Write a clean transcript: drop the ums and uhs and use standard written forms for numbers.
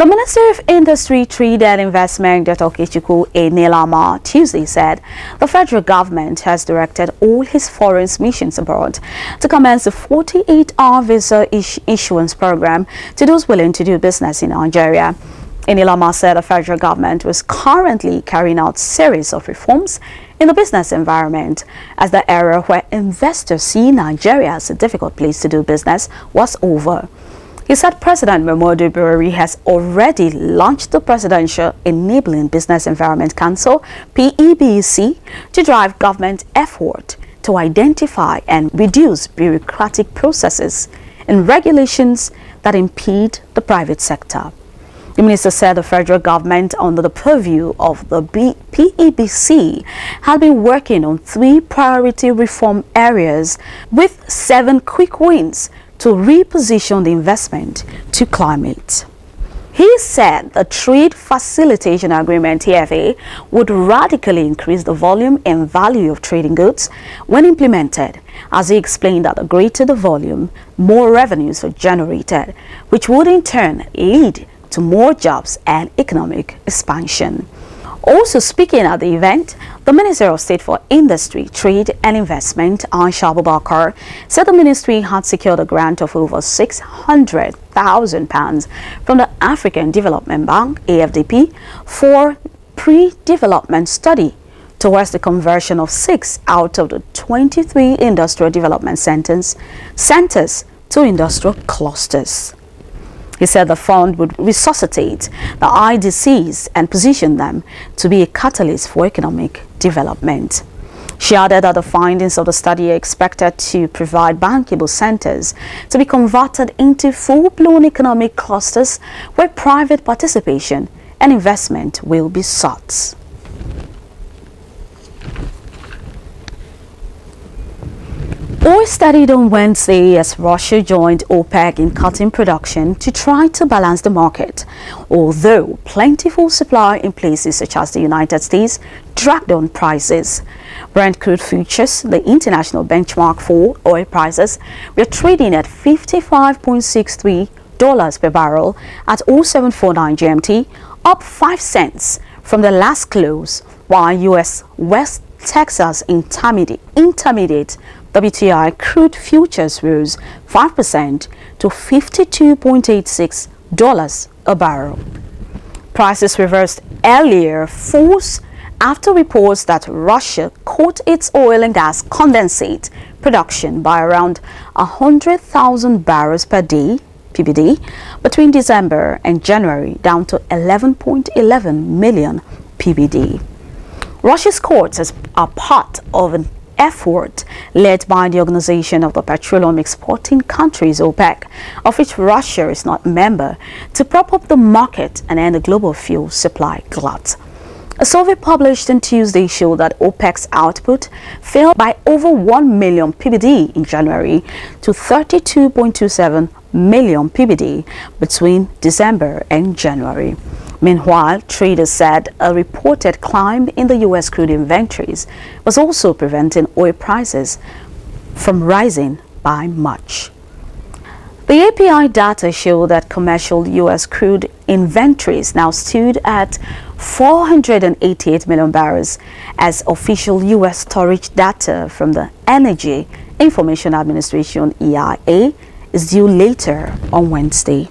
The Minister of Industry, Trade and Investment, Dr. Okechukwu Enelama, Tuesday said the federal government has directed all his foreign missions abroad to commence the 48-hour visa issuance program to those willing to do business in Nigeria. Enelama said the federal government was currently carrying out a series of reforms in the business environment as the era where investors see Nigeria as a difficult place to do business was over. He said President Muhammadu Buhari has already launched the Presidential Enabling Business Environment Council, PEBC, to drive government effort to identify and reduce bureaucratic processes and regulations that impede the private sector. The minister said the federal government, under the purview of the PEBC, had been working on 3 priority reform areas with 7 quick wins to reposition the investment to climate. He said the Trade Facilitation Agreement TFA would radically increase the volume and value of trading goods when implemented, as he explained that the greater the volume, more revenues are generated, which would in turn lead to more jobs and economic expansion. Also speaking at the event, the Minister of State for Industry, Trade and Investment, Aisha Abubakar, said the ministry had secured a grant of over £600,000 from the African Development Bank, AFDB, for pre-development study towards the conversion of 6 out of the 23 industrial development centers to industrial clusters. He said the fund would resuscitate the IDCs and position them to be a catalyst for economic development. She added that the findings of the study are expected to provide bankable centers to be converted into full-blown economic clusters where private participation and investment will be sought. Oil studied on Wednesday as Russia joined OPEC in cutting production to try to balance the market, although plentiful supply in places such as the United States dragged on prices. Brent crude futures, the international benchmark for oil prices, were trading at $55.63 per barrel at 0749 GMT, up 5 cents from the last close, while U.S. West Texas intermediate WTI crude futures rose 5% to $52.86 a barrel. Prices reversed earlier falls after reports that Russia cut its oil and gas condensate production by around 100,000 barrels per day (PBD) between December and January, down to 11.11 million PBD. Russia's cuts are part of an effort led by the Organization of the Petroleum Exporting Countries, OPEC, of which Russia is not a member, to prop up the market and end the global fuel supply glut. A survey published on Tuesday showed that OPEC's output fell by over 1 million PBD in January to 32.27 million PBD between December and January. Meanwhile, traders said a reported climb in the U.S. crude inventories was also preventing oil prices from rising by much. The API data show that commercial U.S. crude inventories now stood at 488 million barrels, as official U.S. storage data from the Energy Information Administration, EIA, is due later on Wednesday.